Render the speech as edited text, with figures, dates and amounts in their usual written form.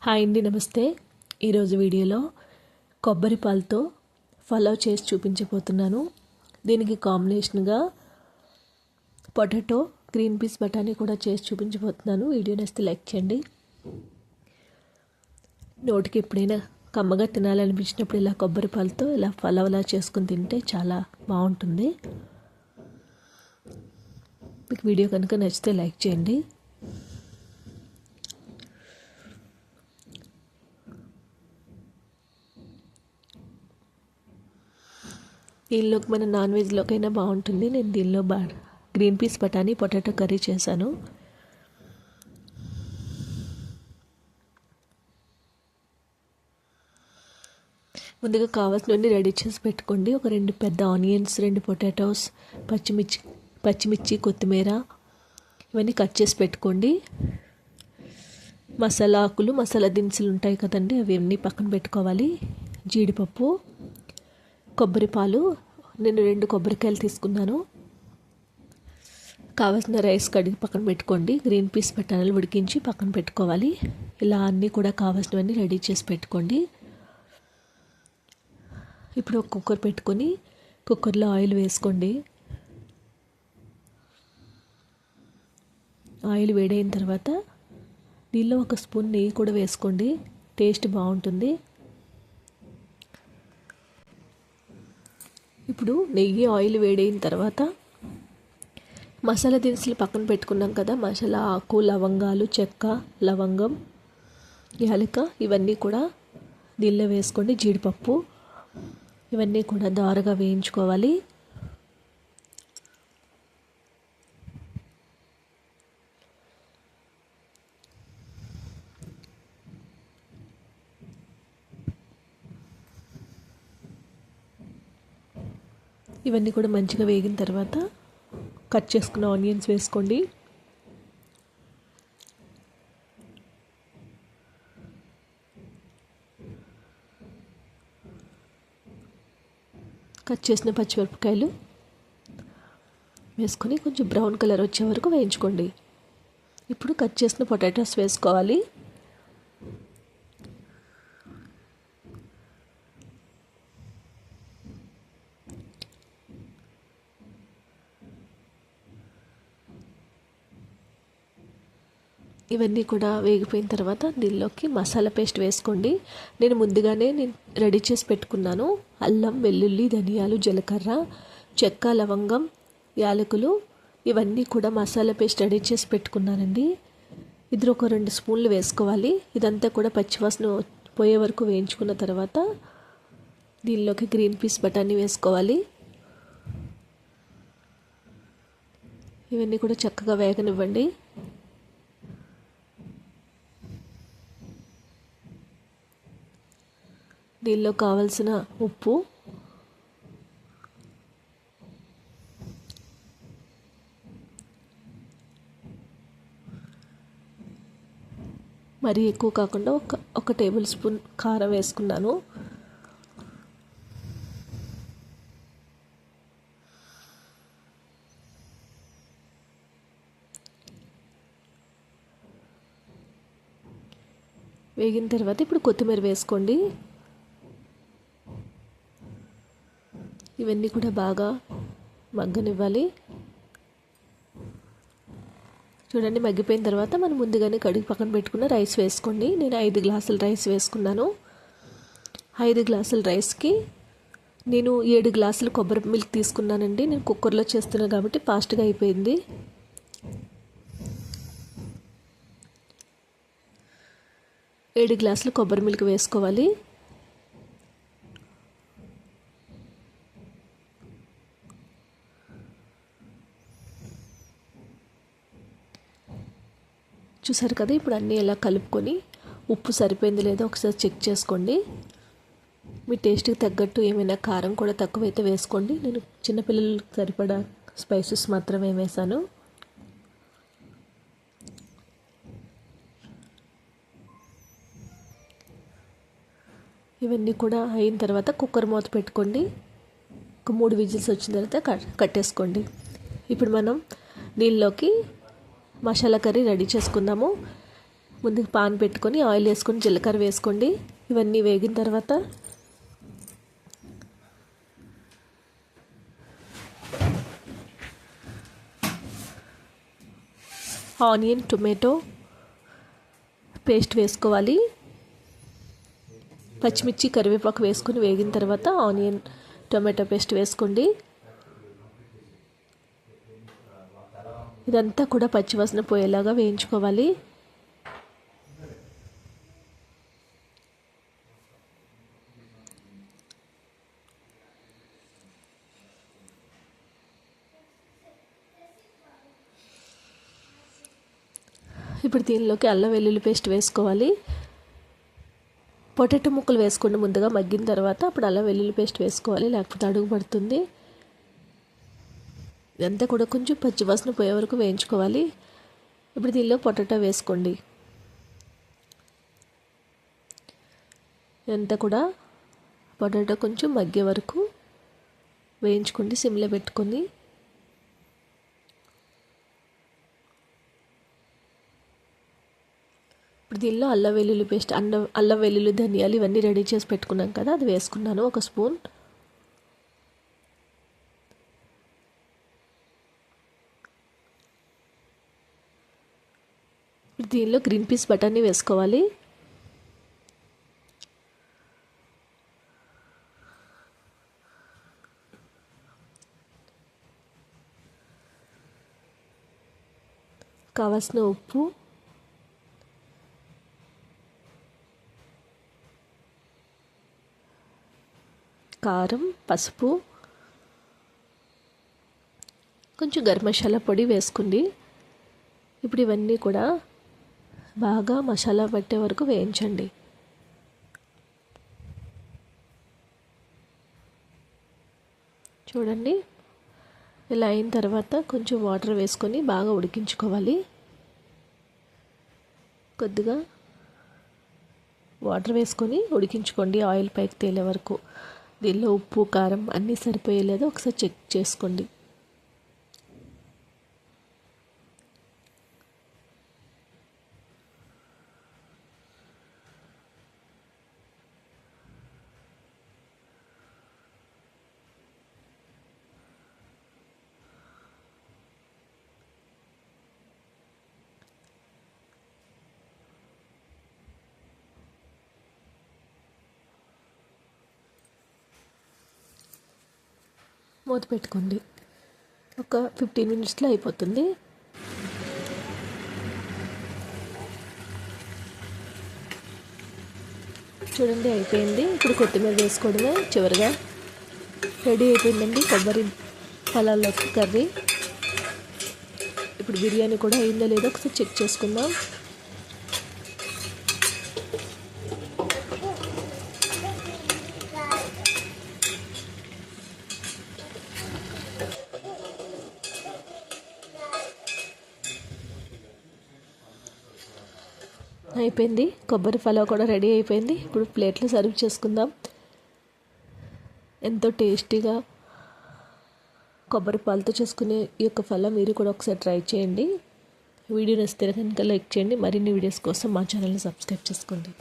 Hi అండి, నమస్తే. ఈరోజు వీడియోలో కొబ్బరి పాలతో పలావ్ చేసి చూపించబోతున్నాను. దీనికి కాంబినేషన్గా పొటాటో, గ్రీన్ పీస్ బఠానీ కూడా చేసి చూపించబోతున్నాను. వీడియో నచ్చితే లైక్ చేయండి. నోటికి ఎప్పుడైనా కమ్మగా తినాలనిపించినప్పుడు ఇలా కొబ్బరి పాలతో ఇలా పలావ్లా చేసుకుని తింటే చాలా బాగుంటుంది. మీకు వీడియో కనుక నచ్చితే లైక్ చేయండి. దీనిలోకి మన నాన్ వెజ్లోకైనా బాగుంటుంది. నేను దీనిలో గ్రీన్ పీస్ బఠానీ పొటాటో కర్రీ చేశాను. ముందుగా కావాల్సినవన్నీ రెడీ చేసి పెట్టుకోండి. ఒక 2 పెద్ద ఆనియన్స్, 2 పొటాటోస్, పచ్చిమిర్చి, కొత్తిమీర ఇవన్నీ కట్ చేసి పెట్టుకోండి. మసాలా ఆకులు, మసాలా దినుసులు ఉంటాయి కదండి, అవన్నీ పక్కన పెట్టుకోవాలి. జీడిపప్పు, కొబ్బరి పాలు, నేను 2 కొబ్బరికాయలు తీసుకున్నాను. కావాల్సిన రైస్ కడిగి పక్కన పెట్టుకోండి. గ్రీన్ పీస్ బఠానీలు ఉడికించి పక్కన పెట్టుకోవాలి. ఇలా అన్నీ కూడా కావాల్సినవన్నీ రెడీ చేసి పెట్టుకోండి. ఇప్పుడు ఒక కుక్కర్ పెట్టుకొని కుక్కర్లో ఆయిల్ వేసుకోండి. ఆయిల్ వేడైన తర్వాత దీనిలో 1 స్పూన్ నెయ్యి కూడా వేసుకోండి. టేస్ట్ బాగుంటుంది. ఇప్పుడు నెయ్యి, ఆయిల్ వేడైన తర్వాత మసాలా దినుసులు పక్కన పెట్టుకున్నాం కదా, మసాలా ఆకు, లవంగాలు, చెక్క, లవంగం, యాలక ఇవన్నీ కూడా దీనిలో వేసుకోండి. జీడిపప్పు ఇవన్నీ కూడా దోరగా వేయించుకోవాలి. ఇవన్నీ కూడా మంచిగా వేగిన తర్వాత కట్ చేసుకున్న ఆనియన్స్ వేసుకోండి. కట్ చేసిన పచ్చిమిరపకాయలు వేసుకొని కొంచెం బ్రౌన్ కలర్ వచ్చే వరకు వేయించుకోండి. ఇప్పుడు కట్ చేసిన పొటాటోస్ వేసుకోవాలి. ఇవన్నీ కూడా వేగిపోయిన తర్వాత దీనిలోకి మసాలా పేస్ట్ వేసుకోండి. నేను ముందుగానే రెడీ చేసి పెట్టుకున్నాను. అల్లం, వెల్లుల్లి, ధనియాలు, జీలకర్ర, చెక్క, లవంగం, యాలకులు ఇవన్నీ కూడా మసాలా పేస్ట్ రెడీ చేసి పెట్టుకున్నానండి. ఇది ఒక 2 స్పూన్లు వేసుకోవాలి. ఇదంతా కూడా పచ్చివాసన పోయే వరకు వేయించుకున్న తర్వాత దీనిలోకి గ్రీన్ పీస్ బఠానీ వేసుకోవాలి. ఇవన్నీ కూడా చక్కగా వేగనివ్వండి. దీనిలో కావలసిన ఉప్పు, మరీ ఎక్కువ కాకుండా ఒక టేబుల్ స్పూన్ కారం వేసుకున్నాను. వేగిన తర్వాత ఇప్పుడు కొత్తిమీర వేసుకోండి. ఇవన్నీ కూడా బాగా మగ్గనివ్వాలి. చూడండి, మగ్గిపోయిన తర్వాత మనం ముందుగానే కడిగి పక్కన పెట్టుకున్న రైస్ వేసుకోండి. నేను 5 గ్లాసుల రైస్ వేసుకున్నాను. 5 గ్లాసుల రైస్కి నేను 7 గ్లాసులు కొబ్బరి మిల్క్ తీసుకున్నానండి. నేను కుక్కర్లో చేస్తున్నాను కాబట్టి ఫాస్ట్గా అయిపోయింది. ఏడు గ్లాసులు కొబ్బరి మిల్క్ వేసుకోవాలి. చూసారు కదా, ఇప్పుడు అన్నీ ఎలా కలుపుకొని ఉప్పు సరిపోయింది లేదో ఒకసారి చెక్ చేసుకోండి. మీ టేస్ట్కి తగ్గట్టు ఏమైనా కారం కూడా తక్కువైతే వేసుకోండి. నేను చిన్నపిల్లలకు సరిపడా స్పైసెస్ మాత్రమే వేసాను. ఇవన్నీ కూడా అయిన తర్వాత కుక్కర్ మూత పెట్టుకోండి. ఒక 3 విజిల్స్ వచ్చిన తర్వాత కట్టేసుకోండి. ఇప్పుడు మనం దీనిలోకి మసాలా కర్రీ రెడీ చేసుకుందాము. ముందుకు పాన్ పెట్టుకొని ఆయిల్ వేసుకొని జీలకర్ర వేసుకోండి. ఇవన్నీ వేగిన తర్వాత ఆనియన్ టొమాటో పేస్ట్ వేసుకోవాలి. పచ్చిమిర్చి కరివేపాకు వేసుకొని వేగిన తర్వాత ఆనియన్ టొమాటో పేస్ట్ వేసుకోండి. ఇదంతా కూడా పచ్చివాసన పోయేలాగా వేయించుకోవాలి. ఇప్పుడు దీనిలోకి అల్లం వెల్లుల్లి పేస్ట్ వేసుకోవాలి. పొటాటో ముక్కలు వేసుకోండి ముందుగా, మగ్గిన తర్వాత అప్పుడు అల్లం వెల్లుల్లి పేస్ట్ వేసుకోవాలి, లేకపోతే అడుగు పడుతుంది. ఇదంతా కూడా కొంచెం పచ్చివాసన పోయే వరకు వేయించుకోవాలి. ఇప్పుడు దీనిలో పొటాటో వేసుకోండి. ఇదంతా కూడా పొటాటో కొంచెం మగ్గే వరకు వేయించుకోండి సిమ్లో పెట్టుకొని. ఇప్పుడు దీనిలో అల్లం వెల్లుల్లి పేస్ట్, అల్లం వెల్లుల్లి ధనియాలు ఇవన్నీ రెడీ చేసి పెట్టుకున్నాం కదా, అది వేసుకున్నాను 1 స్పూన్. ఇప్పుడు దీనిలో గ్రీన్ పీస్ బఠానీ వేసుకోవాలి. కావాల్సిన ఉప్పు, కారం, పసుపు, కొంచెం గరం మసాలా పొడి వేసుకోండి. ఇప్పుడు ఇవన్నీ కూడా బాగా మసాలా పట్టే వరకు వేయించండి. చూడండి, ఇలా అయిన తర్వాత కొంచెం వాటర్ వేసుకొని బాగా ఉడికించుకోవాలి. కొద్దిగా వాటర్ వేసుకొని ఉడికించుకోండి ఆయిల్ పైకి తేలే వరకు. దీనిలో ఉప్పు కారం అన్నీ సరిపోయేలేదో ఒకసారి చెక్ చేసుకోండి. మూత పెట్టుకోండి. ఒక 15 మినిట్స్లో అయిపోతుంది. చూడండి అయిపోయింది. ఇప్పుడు కొత్తిమీర వేసుకోవడమే చివరిగా. రెడీ అయిపోయిందండి కొబ్బరి పొలాల్లోకి కర్రీ. ఇప్పుడు బిర్యానీ కూడా అయిందో లేదో ఒకసారి చెక్ చేసుకుందాం. అయిపోయింది, కొబ్బరి పలావ్ కూడా రెడీ అయిపోయింది. ఇప్పుడు ప్లేట్లో సర్వ్ చేసుకుందాం. ఎంతో టేస్టీగా కొబ్బరి పాలతో చేసుకునే ఈ యొక్క పలావ్ మీరు కూడా ఒకసారి ట్రై చేయండి. వీడియో నచ్చితే కనుక లైక్ చేయండి. మరిన్ని వీడియోస్ కోసం మా ఛానల్ని సబ్స్క్రైబ్ చేసుకోండి.